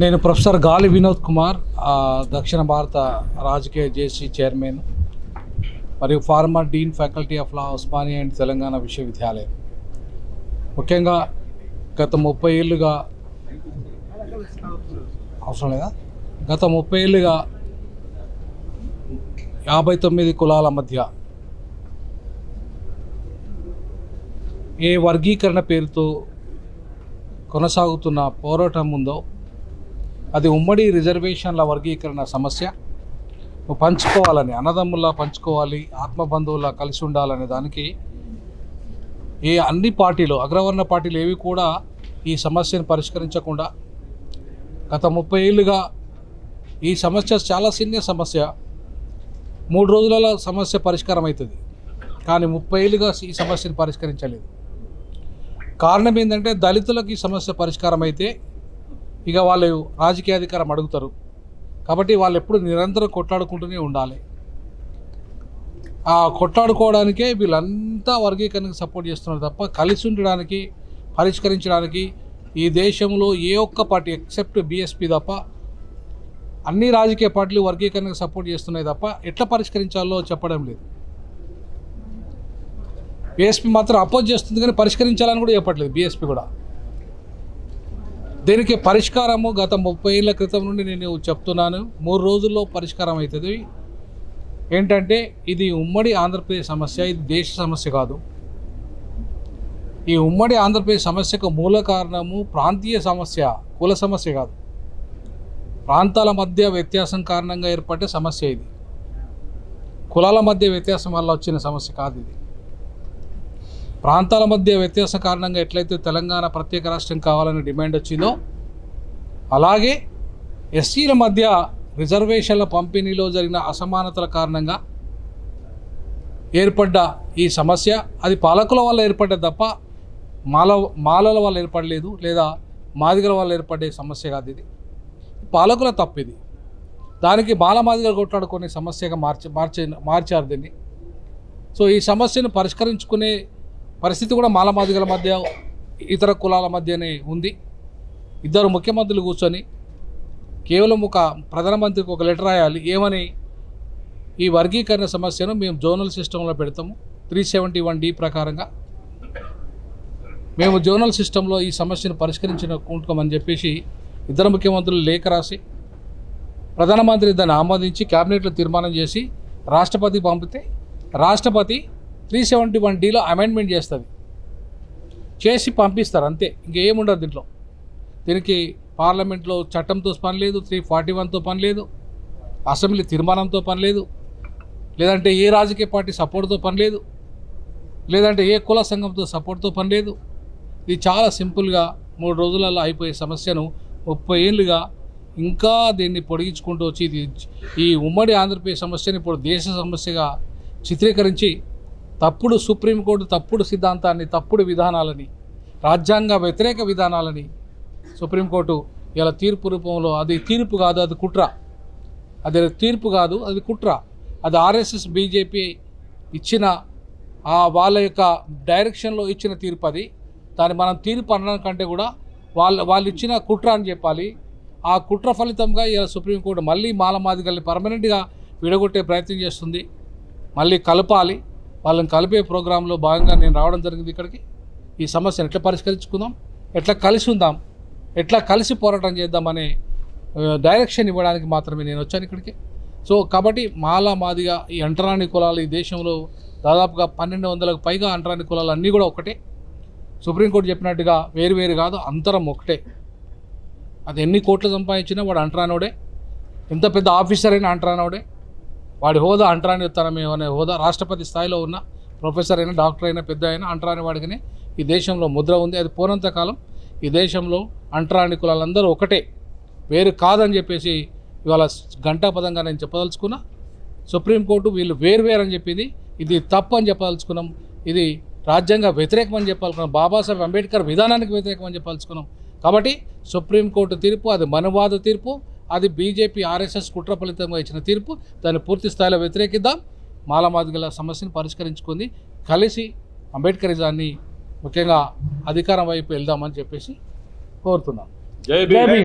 నేను ప్రొఫెసర్ గాలి వినోద్ కుమార్, దక్షిణ భారత రాజకీయ జేసీ చైర్మన్ మరియు farmer Deen faculty of law Osmania and Telangana విశ్వవిద్యాలయం. ముఖ్యంగా గత 30 ఏళ్ళుగా అవసరం లేదా గత 30 ఏళ్ళుగా 59 కులాల మధ్య ఏ వర్గీకరణ పేరుతో కొనసాగుతున్న పోరాటం ఉందో అది ఉమ్మడి రిజర్వేషన్ల వర్గీకరణ సమస్య. పంచుకోవాలని, అన్నదమ్ముల్లా పంచుకోవాలి, ఆత్మబంధువుల్లా కలిసి ఉండాలనే దానికి అన్ని పార్టీలు, అగ్రవర్ణ పార్టీలు ఏవి కూడా ఈ సమస్యను పరిష్కరించకుండా గత 30 ఏళ్ళుగా ఈ సమస్య చాలా సీనియర్ సమస్య, 3 రోజులలో సమస్య పరిష్కారం అవుతుంది, కానీ 30 ఏళ్ళుగా ఈ సమస్యను పరిష్కరించలేదు. కారణం ఏంటంటే దళితులకు ఈ సమస్య పరిష్కారం అయితే ఇక వాళ్ళు రాజకీయ అధికారం అడుగుతారు, కాబట్టి వాళ్ళు ఎప్పుడు నిరంతరం కొట్లాడుకుంటూనే ఉండాలి. ఆ కొట్లాడుకోవడానికే వీళ్ళంతా వర్గీకరణకు సపోర్ట్ చేస్తున్నారు తప్ప కలిసి ఉండడానికి, పరిష్కరించడానికి ఈ దేశంలో ఏ ఒక్క పార్టీ ఎక్సెప్ట్ బీఎస్పీ తప్ప అన్ని రాజకీయ పార్టీలు వర్గీకరణకు సపోర్ట్ చేస్తున్నాయి తప్ప ఎట్లా పరిష్కరించాలో చెప్పడం లేదు. బీఎస్పీ మాత్రం అపోజ్ చేస్తుంది కానీ పరిష్కరించాలని కూడా చెప్పట్లేదు బీఎస్పీ కూడా. దీనికి పరిష్కారము గత 30 ఏళ్ళ క్రితం నుండి నేను చెప్తున్నాను, 3 రోజుల్లో పరిష్కారం అవుతుంది. ఏంటంటే ఇది ఉమ్మడి ఆంధ్రప్రదేశ్ సమస్య, ఇది దేశ సమస్య కాదు. ఈ ఉమ్మడి ఆంధ్రప్రదేశ్ సమస్యకు మూల కారణము ప్రాంతీయ సమస్య, కుల సమస్య కాదు. ప్రాంతాల మధ్య వ్యత్యాసం కారణంగా ఏర్పడే సమస్య ఇది. కులాల మధ్య వ్యత్యాసం వల్ల వచ్చిన సమస్య కాదు ఇది. ప్రాంతాల మధ్య వ్యత్యాసం కారణంగా ఎట్లయితే తెలంగాణ ప్రత్యేక రాష్ట్రం కావాలని డిమాండ్ వచ్చిందో అలాగే ఎస్సీల మధ్య రిజర్వేషన్ల పంపిణీలో జరిగిన అసమానతల కారణంగా ఏర్పడ్డ ఈ సమస్య అది పాలకుల వల్ల ఏర్పడ్డది తప్ప మాలల వల్ల ఏర్పడలేదు, లేదా మాదిగల వల్ల ఏర్పడే సమస్య కాదు. ఇది పాలకుల తప్పు. ఇది దానికి మాదిగలు కొట్లాడుకునే సమస్యగా మార్చారు దీన్ని. సో ఈ సమస్యను పరిష్కరించుకునే పరిస్థితి కూడా మాదిగల మధ్య, ఇతర కులాల మధ్యనే ఉంది. ఇద్దరు ముఖ్యమంత్రులు కూర్చొని కేవలం ఒక ప్రధానమంత్రికి ఒక లెటర్ రాయాలి, ఏమని ఈ వర్గీకరణ సమస్యను మేము జోనల్ సిస్టంలో పెడతాము, 371D ప్రకారంగా మేము జోనల్ సిస్టంలో ఈ సమస్యను పరిష్కరించుకుంటామని చెప్పేసి ఇద్దరు ముఖ్యమంత్రులు లేఖ రాసి ప్రధానమంత్రి దాన్ని ఆమోదించి క్యాబినెట్లో తీర్మానం చేసి రాష్ట్రపతికి పంపితే రాష్ట్రపతి 371Dలో అమెండ్మెంట్ చేసి పంపిస్తారు, అంతే. ఇంకేముండదు దీంట్లో. దీనికి పార్లమెంట్లో చట్టంతో పని లేదు, 341తో పని లేదు, అసెంబ్లీ తీర్మానంతో పని లేదు, లేదంటే ఏ రాజకీయ పార్టీ సపోర్ట్తో పని లేదు, లేదంటే ఏ కుల సంఘంతో సపోర్ట్తో పని లేదు. ఇది చాలా సింపుల్గా 3 రోజులలో అయిపోయే సమస్యను 30 ఏళ్ళుగా ఇంకా దీన్ని పొడిగించుకుంటూ వచ్చి ఈ ఉమ్మడి ఆంధ్రప్రదేశ్ సమస్యను ఇప్పుడు దేశ సమస్యగా చిత్రీకరించి తప్పుడు సుప్రీంకోర్టు తప్పుడు సిద్ధాంతాన్ని, తప్పుడు విధానాలని, రాజ్యాంగ వ్యతిరేక విధానాలని సుప్రీంకోర్టు ఇలా తీర్పు రూపంలో, అది తీర్పు కాదు, అది కుట్ర. అది తీర్పు కాదు, అది కుట్ర. అది ఆర్ఎస్ఎస్ బీజేపీ ఇచ్చిన వాళ్ళ యొక్క డైరెక్షన్లో ఇచ్చిన తీర్పు. అది దాన్ని మనం తీర్పు అనడం కంటే కూడా వాళ్ళు ఇచ్చిన కుట్ర అని చెప్పాలి. ఆ కుట్ర ఫలితంగా ఇలా సుప్రీంకోర్టు మళ్ళీ మాదిగల్ని పర్మనెంట్గా విడగొట్టే ప్రయత్నం చేస్తుంది. మళ్ళీ కలపాలి, వాళ్ళని కలిపే ప్రోగ్రాంలో భాగంగా నేను రావడం జరిగింది ఇక్కడికి. ఈ సమస్యను ఎట్లా పరిష్కరించుకుందాం, ఎట్లా కలిసి ఉందాం, ఎట్లా కలిసి పోరాటం చేద్దామనే డైరెక్షన్ ఇవ్వడానికి మాత్రమే నేను వచ్చాను ఇక్కడికి. సో కాబట్టి మాదిగా ఈ అంటరాని కులాలు ఈ దేశంలో దాదాపుగా 1200కు పైగా అంటరాని కులాలు అన్నీ కూడా ఒకటే. సుప్రీంకోర్టు చెప్పినట్టుగా వేరు కాదు, అంతరం ఒకటే. అది ఎన్ని కోట్లు సంపాదించినా వాడు అంటరానోడే, ఎంత పెద్ద ఆఫీసర్ అయినా అంటరానోడే. వాడి హోదా అంటరానితనమే అనే హోదా, రాష్ట్రపతి స్థాయిలో ఉన్న ప్రొఫెసర్ అయినా, డాక్టర్ అయినా, పెద్ద అయినా అంటరాని వాడికనే ఈ దేశంలో ముద్ర ఉంది. అది పోనంతకాలం ఈ దేశంలో అంటరాని కులాలందరూ ఒకటే, వేరు కాదని చెప్పేసి ఇవాళ ఘంటాపదంగా నేను చెప్పదలుచుకున్నా. సుప్రీంకోర్టు వీళ్ళు వేరు అని చెప్పింది, ఇది తప్పు అని చెప్పదలుచుకున్నాం. ఇది రాజ్యాంగ వ్యతిరేకమని చెప్పాలనుకున్నాం, బాబాసాహెబ్ అంబేద్కర్ విధానానికి వ్యతిరేకమని చెప్పదలుచుకున్నాం. కాబట్టి సుప్రీంకోర్టు తీర్పు అది మనవాద తీర్పు, అది బీజేపీ ఆర్ఎస్ఎస్ కుట్ర ఫలితంగా ఇచ్చిన తీర్పు. దాన్ని పూర్తి స్థాయిలో వ్యతిరేకిద్దాం. మాదిగల సమస్యను పరిష్కరించుకుంది కలిసి అంబేద్కరిజాన్ని ముఖ్యంగా అధికారం వైపు వెళ్దామని చెప్పేసి కోరుతున్నాను. జై భీమ్.